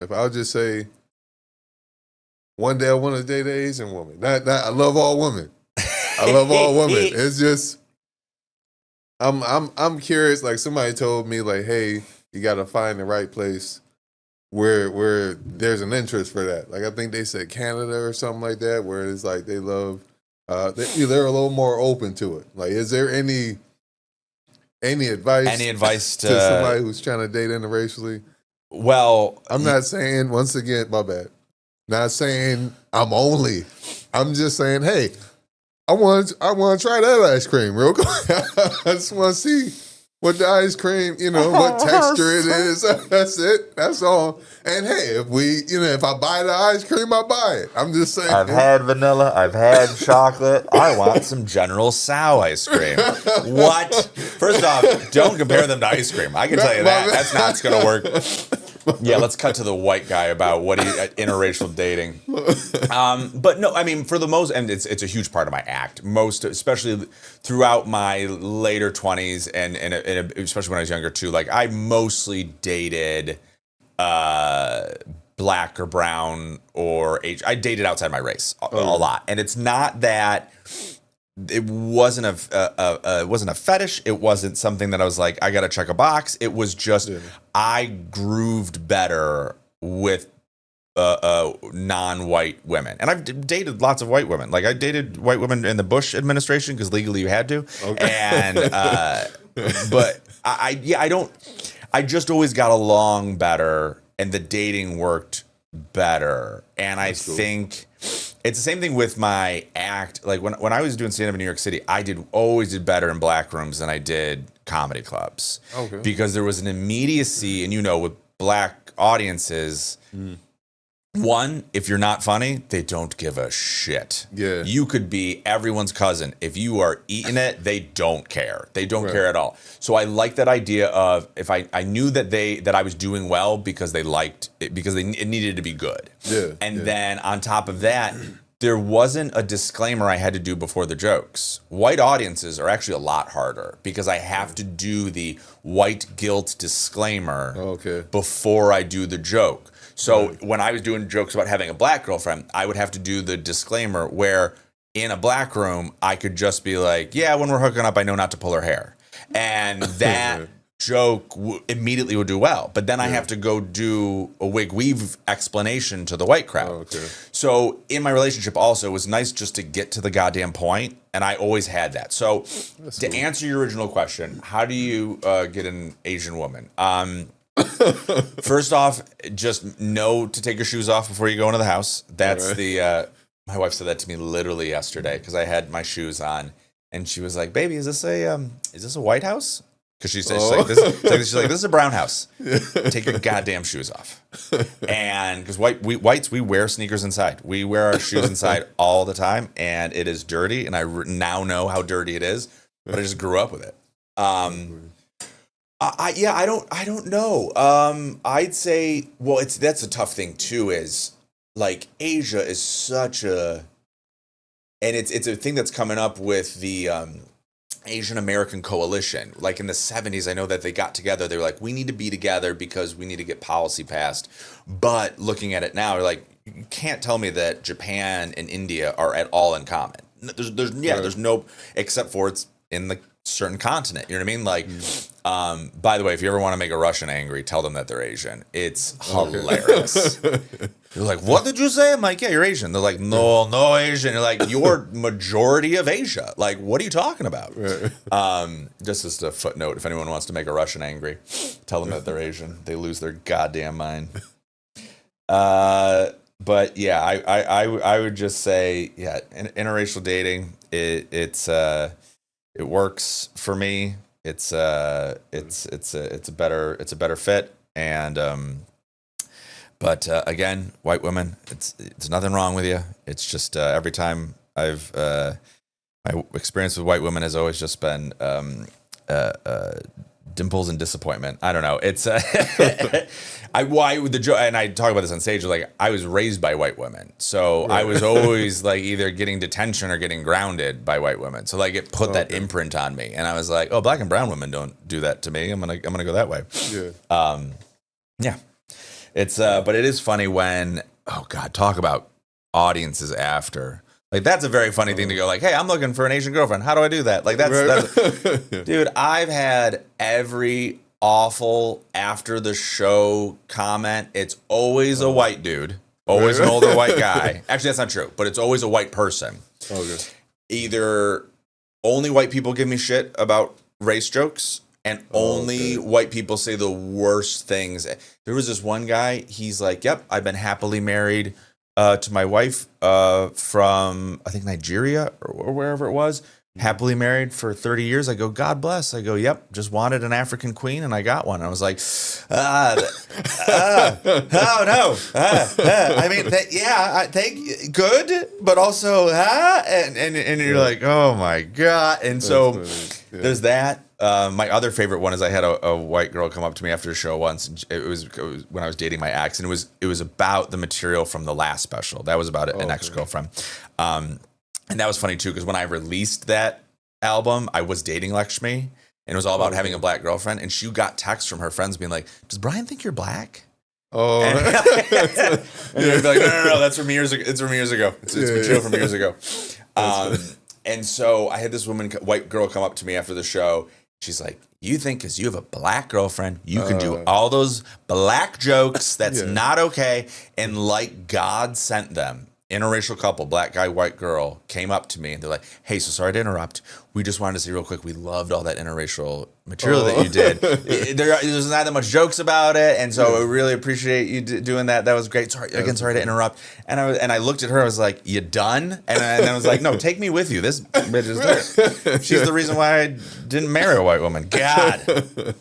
if I would just say, one day I want to date an Asian woman. I love all women. I love all women. It's just, I'm curious. Like somebody told me, like, hey, you got to find the right place where there's an interest for that. Like I think they said Canada or something like that, where it's like they love, they're a little more open to it. Like, is there any advice? Any advice to somebody who's trying to date interracially? Well, I'm not saying, once again, my bad. Not saying I'm just saying, hey, I want to try that ice cream real quick. I just want to see what the ice cream, what texture it is. That's it. That's all. And hey, if I buy the ice cream, I buy it. I'm just saying. I've had vanilla. I've had chocolate. I want some General Tso ice cream. What? First off, don't compare them to ice cream. I can tell you that. That's not going to work. Yeah, let's cut to the white guy about what interracial dating. But no, I mean, for the most, and it's a huge part of my act. Especially throughout my later 20s, and especially when I was younger too. Like I mostly dated black or brown or Asian. I dated outside my race a lot, and it's not that. It wasn't a fetish. It wasn't something that I was like, I got to check a box. It was just I grooved better with non-white women. And I've dated lots of white women. Like I dated white women in the Bush administration because legally you had to. Okay. And but I just always got along better and the dating worked better. And I think it's the same thing with my act. Like when I was doing stand-up in New York City, I always did better in black rooms than I did comedy clubs. Okay. Because there was an immediacy, and with black audiences, one, if you're not funny, they don't give a shit. Yeah. You could be everyone's cousin. If you are eating it, they don't care. They don't care at all. So I like that idea of if I knew that I was doing well because they liked it, because it needed to be good. Yeah. And then on top of that, there wasn't a disclaimer I had to do before the jokes. White audiences are actually a lot harder because I have to do the white guilt disclaimer before I do the joke. So when I was doing jokes about having a black girlfriend, I would have to do the disclaimer where in a black room, I could just be like, yeah, when we're hooking up, I know not to pull her hair. And that joke immediately would do well. But then I have to go do a wig weave explanation to the white crowd. So in my relationship also, it was nice just to get to the goddamn point. And I always had that. So to answer your original question, how do you get an Asian woman? First off, just know to take your shoes off before you go into the house. That's my wife said that to me literally yesterday because I had my shoes on and she was like, baby, is this a White House? Because she said, she's like, this is a brown house. Take your goddamn shoes off. And because whites, we wear sneakers inside. We wear our shoes inside all the time and it is dirty. And I now know how dirty it is, but I just grew up with it. I don't know. I'd say, well, that's a tough thing too. Is like Asia is such a, and it's a thing that's coming up with the Asian American Coalition. Like in the 70s, I know that they got together. They were like, we need to be together because we need to get policy passed. But looking at it now, you're like, you can't tell me that Japan and India are at all in common. There's no, except for it's in the certain continent, you know what I mean? Like, by the way, if you ever want to make a Russian angry, tell them that they're Asian. It's hilarious. You're like, what did you say? I'm like, yeah, you're Asian. They're like, no Asian. You're like, you're majority of Asia. Like, what are you talking about? Just as a footnote, if anyone wants to make a Russian angry, tell them that they're Asian. They lose their goddamn mind. But yeah, I would just say, yeah, interracial dating, it works for me. It's a better fit. And but again, white women, it's nothing wrong with you. It's just every time my experience with white women has always just been dimples and disappointment. I don't know. It's and I talk about this on stage. Like I was raised by white women, so I was always like either getting detention or getting grounded by white women. So like it put that imprint on me, and I was like, oh, black and brown women don't do that to me. I'm gonna go that way. Yeah. It's but it is funny when, oh God, talk about audiences after. Like, that's a very funny thing to go like, hey, I'm looking for an Asian girlfriend. How do I do that? Like, that's dude, I've had every awful after the show comment. It's always a white dude, always an older white guy. Actually, that's not true, but it's always a white person. Okay. Either only white people give me shit about race jokes, and only white people say the worst things. There was this one guy, he's like, yep, I've been happily married to my wife from, I think, Nigeria or wherever it was. Happily married for 30 years. I go, God bless. I go, yep, just wanted an African queen and I got one. I was like, oh no. I mean, good, but also, and you're like, oh my God. And so there's that. My other favorite one is I had a white girl come up to me after the show once. And it was when I was dating my ex, and it was about the material from the last special. That was about an ex-girlfriend. And that was funny too, because when I released that album, I was dating Lakshmi, and it was all about having a black girlfriend. And she got texts from her friends being like, "Does Brian think you're black?" Oh, and you'd be like, no, that's from years ago. It's from years ago. It's material from years ago. And so I had this white girl come up to me after the show. She's like, you think because you have a black girlfriend, you can do all those black jokes. That's not okay. And like God sent them. Interracial couple, black guy, white girl, came up to me and they're like, hey, so sorry to interrupt. We just wanted to say real quick, we loved all that interracial material that you did. There's not that much jokes about it. And so I really appreciate you doing that. That was great. Sorry to interrupt. And I looked at her, I was like, you done? And I was like, no, take me with you. This bitch is there. She's the reason why I didn't marry a white woman. God.